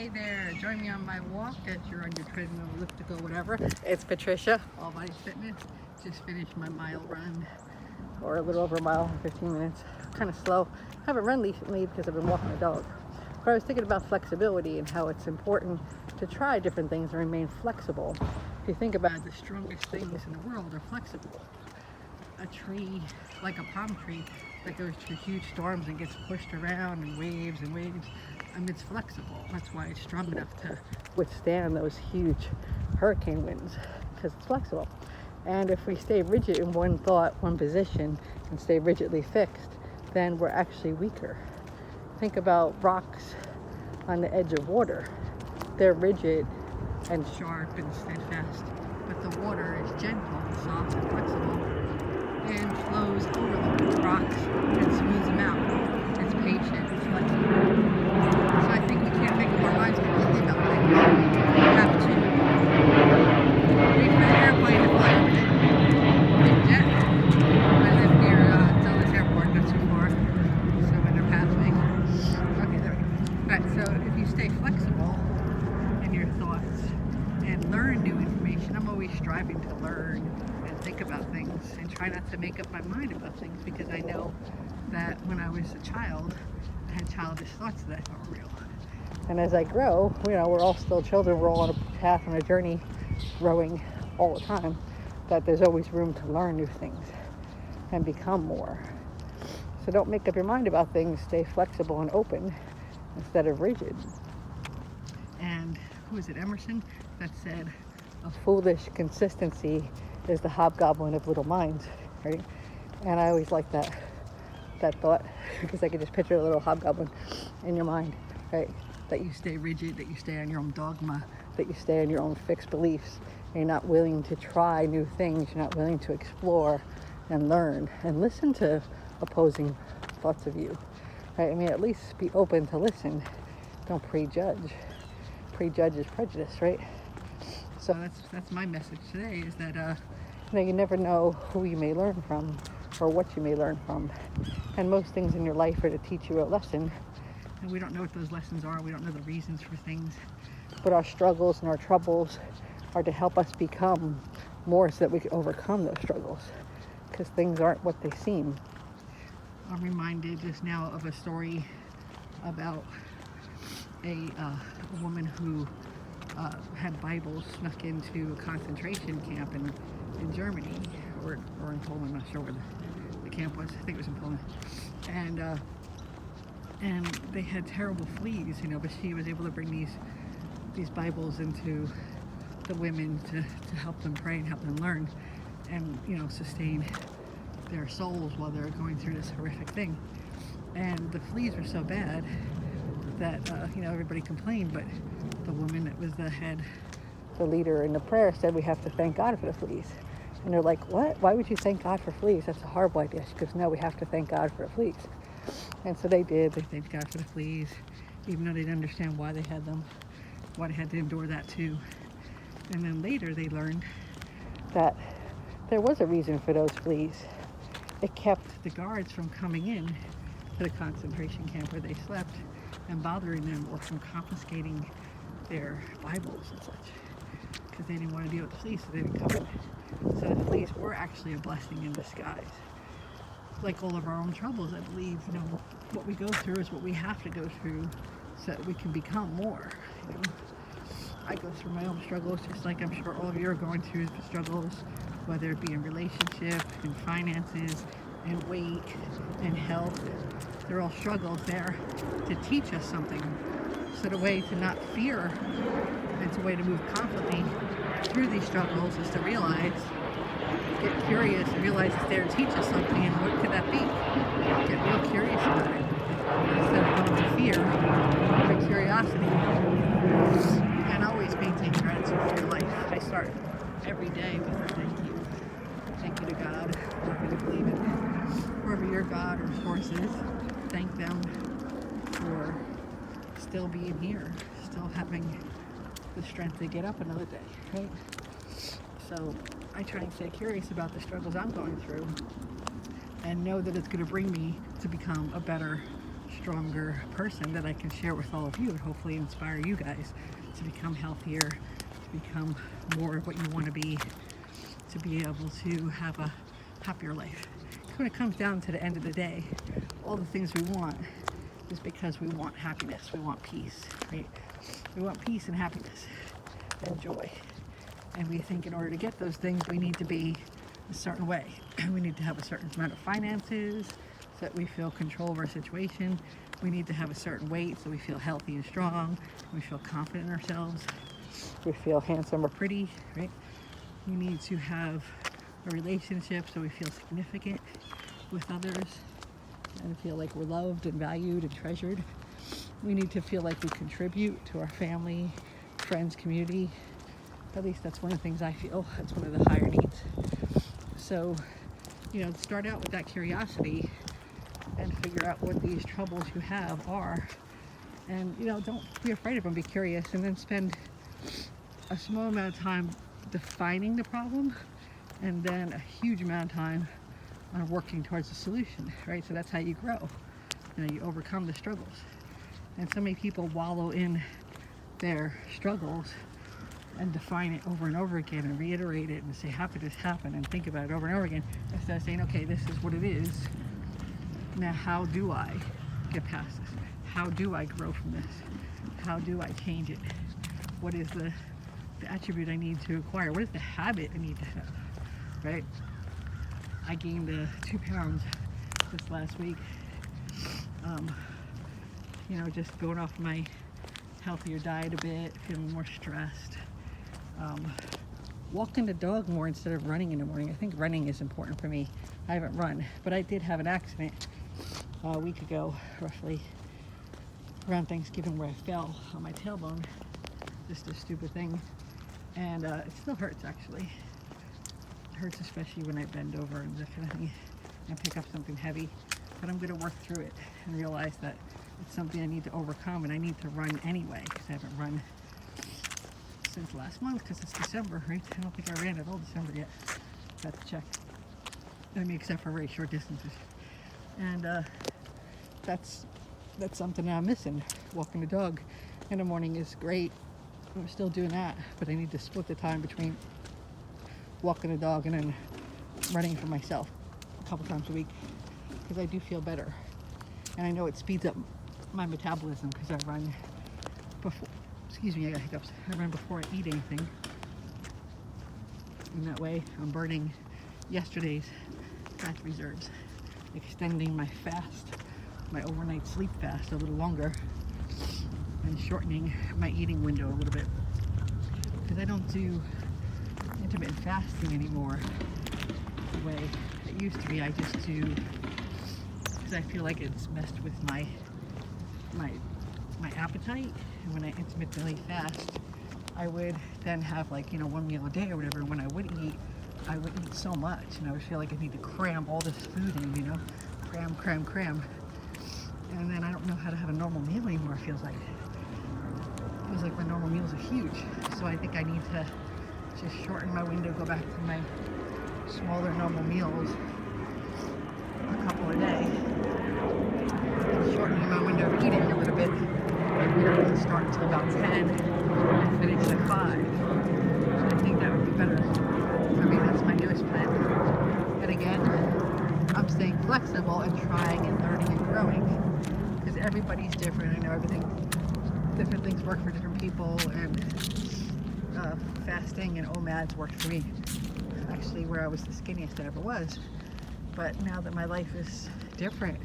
Hey there, join me on my walk as you're on your treadmill, elliptical, whatever. It's Patricia, All Body Fitness. Just finished my mile run, or a little over a mile in 15 minutes. Kind of slow. Haven't run recently because I've been walking the dog. But I was thinking about flexibility and how it's important to try different things and remain flexible. If you think about it, the strongest things in the world are flexible. A tree, like a palm tree, that goes through huge storms and gets pushed around and waves, it's flexible. That's why it's strong enough to withstand those huge hurricane winds, because it's flexible. And if we stay rigid in one thought, one position, and stay rigidly fixed, then we're actually weaker. Think about rocks on the edge of water. They're rigid and sharp and steadfast, but the water is gentle and soft and flexible and flows over the rocks and smooths them out. It's patient, it's flexible. So I think we can't make up our minds completely about things. We have to wait for the airplane to fly over the jet. I live near Dulles Airport, not too far, so when they're passing. Okay, there we go. Alright, so if you stay flexible in your thoughts and learn new information, I'm always striving to learn and think about things and try not to make up my mind about things, because I know that when I was a child, I had childish thoughts that I thought were real. And as I grow, we're all still children. We're all on a path, on a journey, growing all the time. That there's always room to learn new things and become more. So don't make up your mind about things. Stay flexible and open instead of rigid. And who is it, Emerson, that said, a foolish consistency is the hobgoblin of little minds, right? And I always like that thought, because I could just picture a little hobgoblin in your mind, right? That you stay rigid, that you stay on your own dogma, that you stay on your own fixed beliefs. You're not willing to try new things. You're not willing to explore and learn and listen to opposing thoughts of you, right? I mean, at least be open to listen. Don't prejudge. Prejudge is prejudice, right? So that's my message today, is that you never know who you may learn from or what you may learn from. And most things in your life are to teach you a lesson. And we don't know what those lessons are. We don't know the reasons for things. But our struggles and our troubles are to help us become more, so that we can overcome those struggles. Because things aren't what they seem. I'm reminded just now of a story about a woman who had Bibles snuck into a concentration camp in Germany, or in Poland. I'm not sure where the camp was. I think it was in Poland. And they had terrible fleas, but she was able to bring these Bibles into the women to help them pray and help them learn, and sustain their souls while they're going through this horrific thing. And the fleas were so bad that everybody complained, but the woman that was the leader in the prayer said, we have to thank God for the fleas. And they're like, what? Why would you thank God for fleas? That's a horrible idea. She goes, no, we have to thank God for the fleas. And so they did. They thanked God for the fleas, even though they didn't understand why they had them, why they had to endure that too. And then later they learned that there was a reason for those fleas. It kept the guards from coming in to the concentration camp where they slept and bothering them, or from confiscating their Bibles and such, because they didn't want to deal with the fleas, so they didn't come in. So the fleas were actually a blessing in disguise. Like all of our own troubles, I believe, what we go through is what we have to go through so that we can become more. I go through my own struggles, just like I'm sure all of you are going through struggles, whether it be in relationship, in finances, in weight, in health. They're all struggles there to teach us something. So the way to not fear, and the way to move confidently through these struggles, is to realize, get curious, and realize it's there to teach us something, and what could that be? Get real curious about it, instead of going to fear, but curiosity. And always maintain gratitude for your life. I start every day with a thank you. Thank you to God, whoever you believe in, whoever your God or source is. Thank them for still being here, still having the strength to get up another day, right? So I try and stay curious about the struggles I'm going through, and know that it's going to bring me to become a better, stronger person that I can share with all of you and hopefully inspire you guys to become healthier, to become more of what you want to be able to have a happier life. When it comes down to the end of the day, all the things we want is because we want happiness, we want peace, right? We want peace and happiness and joy. And we think in order to get those things, we need to be a certain way. We need to have a certain amount of finances so that we feel control of our situation. We need to have a certain weight so we feel healthy and strong. We feel confident in ourselves. We feel handsome or pretty, right? We need to have a relationship so we feel significant with others and feel like we're loved and valued and treasured. We need to feel like we contribute to our family, friends, community. At least that's one of the things I feel. That's one of the higher needs. So, start out with that curiosity and figure out what these troubles you have are. And, don't be afraid of them. Be curious and then spend a small amount of time defining the problem and then a huge amount of time on working towards a solution, right? So that's how you grow. You overcome the struggles. And so many people wallow in their struggles and define it over and over again and reiterate it and say, how could this happen? And think about it over and over again instead of saying, okay, this is what it is. Now, how do I get past this? How do I grow from this? How do I change it? What is the attribute I need to acquire? What is the habit I need to have, right? I gained 2 pounds this last week. Just going off my healthier diet a bit, feeling more stressed. Walking the dog more instead of running in the morning. I think running is important for me. I haven't run, but I did have an accident a week ago, roughly around Thanksgiving, where I fell on my tailbone. Just a stupid thing. And it still hurts, actually. It hurts especially when I bend over and that kind of thing and pick up something heavy. But I'm going to work through it and realize that it's something I need to overcome, and I need to run anyway because I haven't run since last month because it's December, right? I don't think I ran at all December yet. Got to check. Except for very short distances. And that's something I'm missing. Walking the dog in the morning is great. I'm still doing that, but I need to split the time between walking the dog and then running for myself a couple times a week because I do feel better. And I know it speeds up my metabolism because I run before, I got hiccups. I run before I eat anything. And that way I'm burning yesterday's fat reserves, extending my fast, my overnight sleep fast a little longer, and shortening my eating window a little bit. Because I don't do intermittent fasting anymore the way it used to be. I just do, because I feel like it's messed with my appetite. And when I intermittently fast, I would then have one meal a day or whatever. When I would eat so much, and I would feel like I need to cram all this food in, cram. And then I don't know how to have a normal meal anymore, it feels like. It feels like my normal meals are huge. So I think I need to just shorten my window, go back to my smaller normal meals, a couple a day. And shortening my window of eating a little bit. We don't really start until about 10 and finish at 5. So I think that would be better. I mean, that's my newest plan. And again, I'm staying flexible and trying and learning and growing because everybody's different. I know different things work for different people, and fasting and OMADs worked for me. Actually, where I was the skinniest I ever was. But now that my life is different,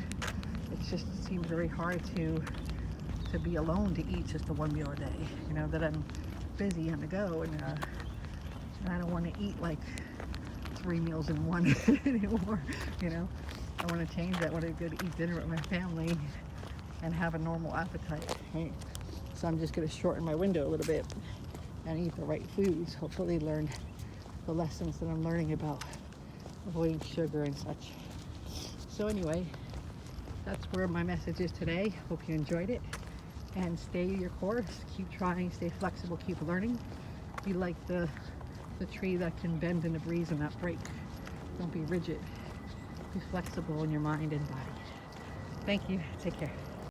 it seems very hard to be alone to eat just the one meal a day. That I'm busy on the go, and I don't want to eat like 3 meals in one anymore. I want to change that. I want to go to eat dinner with my family and have a normal appetite, right? So I'm just going to shorten my window a little bit and eat the right foods. Hopefully learn the lessons that I'm learning about avoiding sugar and such. So anyway, that's where my message is today. Hope you enjoyed it. And stay your course. Keep trying, stay flexible, keep learning. Be like the tree that can bend in the breeze and not break. Don't be rigid. Be flexible in your mind and body. Thank you. Take care.